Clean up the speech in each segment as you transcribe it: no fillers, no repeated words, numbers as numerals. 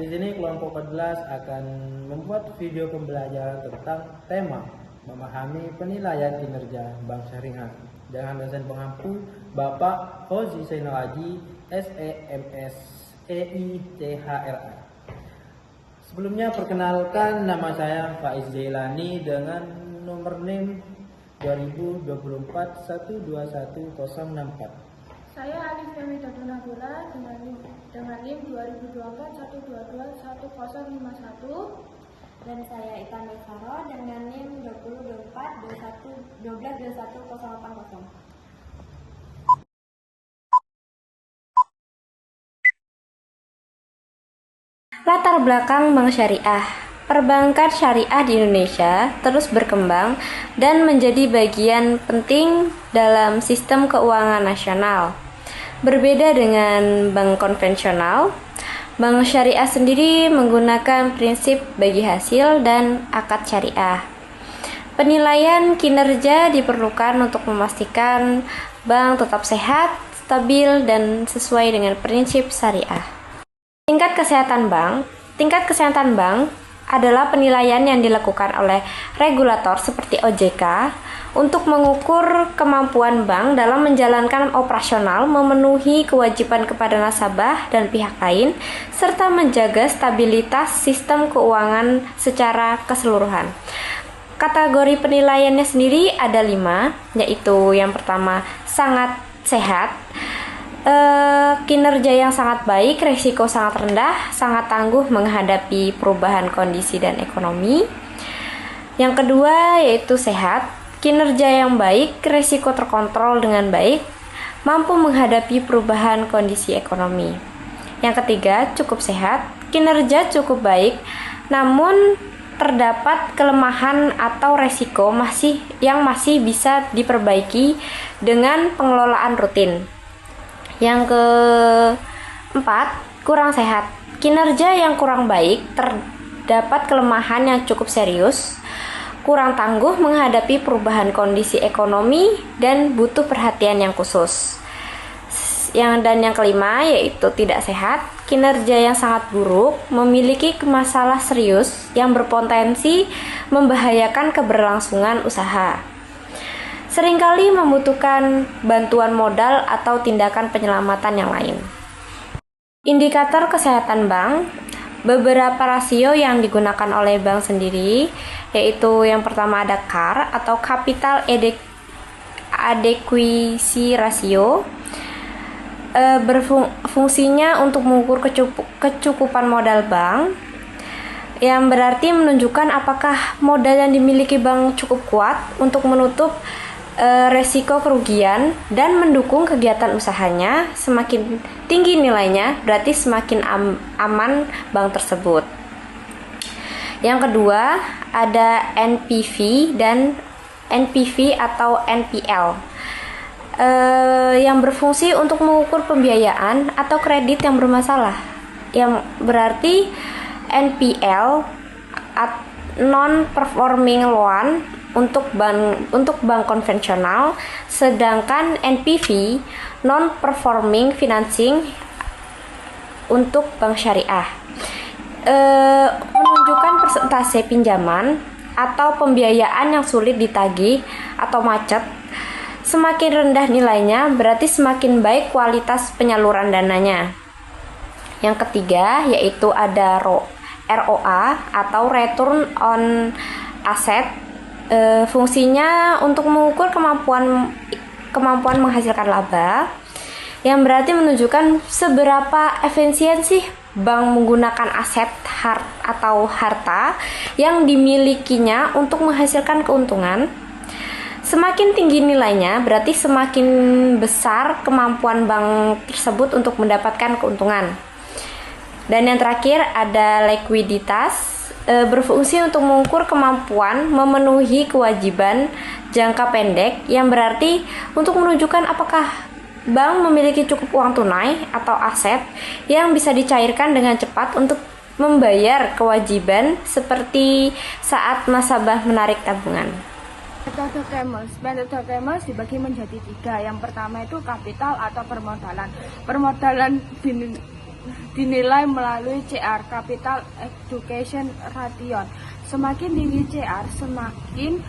di sini kelompok 14 akan membuat video pembelajaran tentang tema memahami penilaian kinerja Bank Syariah dengan dosen pengampu Bapak Fauzi Zainal Haji, SEMS EICHRA. Sebelumnya perkenalkan, nama saya Faiz Jailani dengan nomor NIM 2024 121064. Saya Alif Femi Nabila dengan NIM 2024 1221051. Dan saya Ita Nesaro dengan NIM 2024 1221080. Latar belakang Bank Syariah. Perbankan syariah di Indonesia terus berkembang dan menjadi bagian penting dalam sistem keuangan nasional. Berbeda dengan bank konvensional, bank syariah sendiri menggunakan prinsip bagi hasil dan akad syariah. Penilaian kinerja diperlukan untuk memastikan bank tetap sehat, stabil, dan sesuai dengan prinsip syariah. Tingkat kesehatan bank adalah penilaian yang dilakukan oleh regulator seperti OJK untuk mengukur kemampuan bank dalam menjalankan operasional, memenuhi kewajiban kepada nasabah dan pihak lain, serta menjaga stabilitas sistem keuangan secara keseluruhan. Kategori penilaiannya sendiri ada 5, yaitu yang pertama sangat sehat, kinerja yang sangat baik, risiko sangat rendah, sangat tangguh menghadapi perubahan kondisi dan ekonomi. Yang kedua yaitu sehat, kinerja yang baik, risiko terkontrol dengan baik, mampu menghadapi perubahan kondisi ekonomi. Yang ketiga cukup sehat, kinerja cukup baik, namun terdapat kelemahan atau resiko yang masih bisa diperbaiki dengan pengelolaan rutin. Yang keempat, kurang sehat. Kinerja yang kurang baik, terdapat kelemahan yang cukup serius, kurang tangguh menghadapi perubahan kondisi ekonomi, dan butuh perhatian yang khusus. Dan yang kelima yaitu tidak sehat. Kinerja yang sangat buruk, memiliki masalah serius yang berpotensi membahayakan keberlangsungan usaha. Seringkali membutuhkan bantuan modal atau tindakan penyelamatan yang lain. Indikator kesehatan bank, beberapa rasio yang digunakan oleh bank sendiri, yaitu yang pertama ada CAR atau Capital Adequacy Ratio, berfungsinya untuk mengukur kecukupan modal bank, yang berarti menunjukkan apakah modal yang dimiliki bank cukup kuat untuk menutup resiko kerugian dan mendukung kegiatan usahanya. Semakin tinggi nilainya, berarti semakin aman bank tersebut. Yang kedua, ada NPV dan NPV atau NPL, yang berfungsi untuk mengukur pembiayaan atau kredit yang bermasalah, yang berarti NPL non-performing loan untuk bank konvensional, sedangkan NPV non-performing financing untuk bank syariah. Menunjukkan persentase pinjaman atau pembiayaan yang sulit ditagih atau macet. Semakin rendah nilainya, berarti semakin baik kualitas penyaluran dananya. Yang ketiga yaitu ada ROA atau Return on Asset. Fungsinya untuk mengukur kemampuan menghasilkan laba, yang berarti menunjukkan seberapa efisien sih bank menggunakan aset atau harta yang dimilikinya untuk menghasilkan keuntungan. Semakin tinggi nilainya, berarti semakin besar kemampuan bank tersebut untuk mendapatkan keuntungan. Dan yang terakhir ada likuiditas, berfungsi untuk mengukur kemampuan memenuhi kewajiban jangka pendek, yang berarti untuk menunjukkan apakah bank memiliki cukup uang tunai atau aset yang bisa dicairkan dengan cepat untuk membayar kewajiban seperti saat nasabah menarik tabungan. Metode Kemmels dibagi menjadi 3. Yang pertama itu kapital atau permodalan. dinilai melalui CR, Capital Education Ration. Semakin tinggi CR, semakin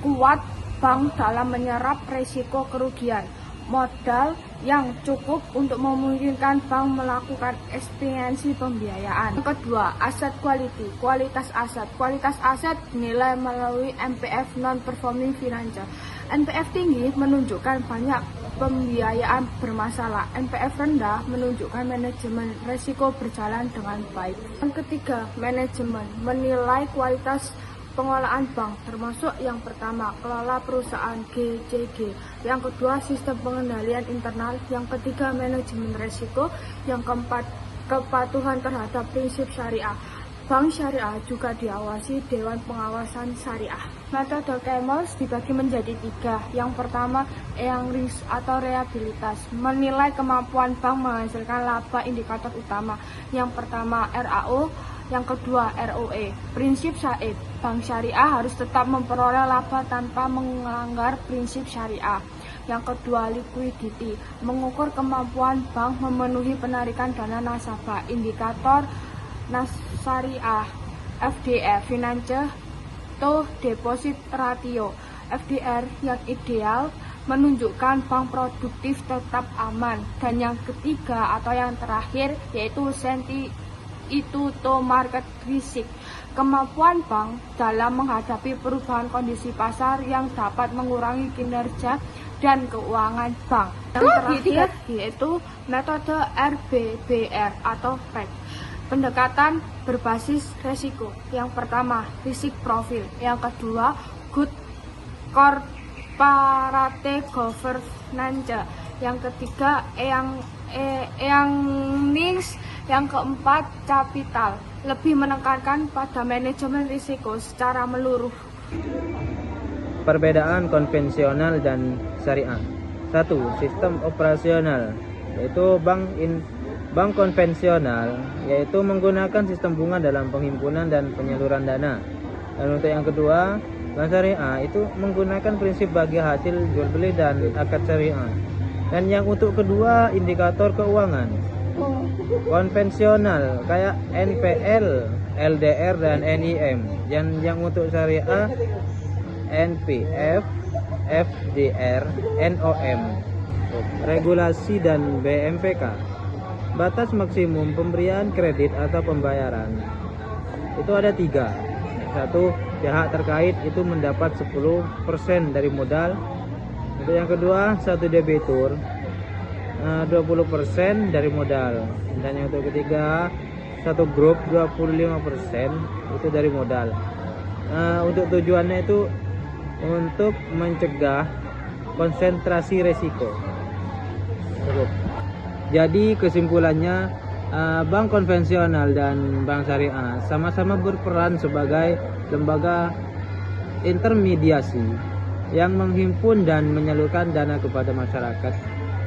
kuat bank dalam menyerap risiko kerugian. Modal yang cukup untuk memungkinkan bank melakukan ekspansi pembiayaan. Yang kedua, aset quality, kualitas aset. Kualitas aset dinilai melalui NPF non-performing financial. NPF tinggi menunjukkan banyak pembiayaan bermasalah. NPF rendah menunjukkan manajemen risiko berjalan dengan baik. Yang ketiga, manajemen menilai kualitas pengelolaan bank, termasuk yang pertama, kelola perusahaan GCG, yang kedua, sistem pengendalian internal, yang ketiga, manajemen risiko, yang keempat, kepatuhan terhadap prinsip syariah. Bank syariah juga diawasi Dewan Pengawasan Syariah. Metode KEMOS dibagi menjadi 3. Yang pertama, risk atau reliabilitas, menilai kemampuan bank menghasilkan laba indikator utama. Yang pertama, RAO, yang kedua, ROE. Prinsip Said, bank syariah harus tetap memperoleh laba tanpa melanggar prinsip syariah. Yang kedua, liquidity, mengukur kemampuan bank memenuhi penarikan dana nasabah. Indikator syariah, FDR, Financial to Deposit Ratio. FDR yang ideal menunjukkan bank produktif tetap aman. Dan yang ketiga atau yang terakhir yaitu to market risk, kemampuan bank dalam menghadapi perubahan kondisi pasar yang dapat mengurangi kinerja dan keuangan bank. Yang terakhir yaitu metode RBBR atau REC, pendekatan berbasis resiko. Yang pertama, risk profile. Yang kedua, good corporate governance. Yang ketiga, earnings. Yang keempat, capital, lebih menekankan pada manajemen risiko secara menyeluruh. Perbedaan konvensional dan syariah. 1. Sistem operasional, yaitu bank konvensional, yaitu menggunakan sistem bunga dalam penghimpunan dan penyaluran dana. Dan untuk yang kedua, bank syariah itu menggunakan prinsip bagi hasil jual beli dan akad syariah. Dan yang untuk kedua, indikator keuangan konvensional kayak NPL, LDR dan NIM. Yang untuk syariah NPF, FDR, NOM. Regulasi dan BMPK. Batas maksimum pemberian kredit atau pembayaran itu ada 3. 1. Pihak terkait itu mendapat 10% dari modal. Untuk yang kedua, 1 debitur 20% dari modal. Dan yang untuk ketiga, 1 grup 25% itu dari modal. Untuk tujuannya itu untuk mencegah konsentrasi resiko. Jadi kesimpulannya, bank konvensional dan bank syariah sama-sama berperan sebagai lembaga intermediasi yang menghimpun dan menyalurkan dana kepada masyarakat.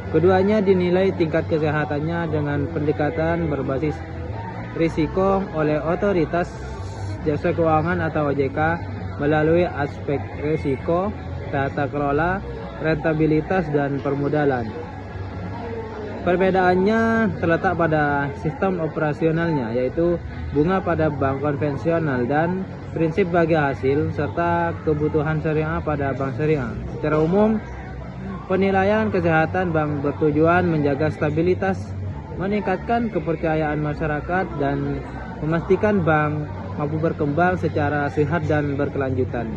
Keduanya dinilai tingkat kesehatannya dengan pendekatan berbasis risiko oleh otoritas jasa keuangan atau OJK melalui aspek risiko, tata kelola, rentabilitas, dan permodalan. Perbedaannya terletak pada sistem operasionalnya, yaitu bunga pada bank konvensional dan prinsip bagi hasil serta kebutuhan syariah pada bank syariah. Secara umum, penilaian kesehatan bank bertujuan menjaga stabilitas, meningkatkan kepercayaan masyarakat, dan memastikan bank mampu berkembang secara sehat dan berkelanjutan.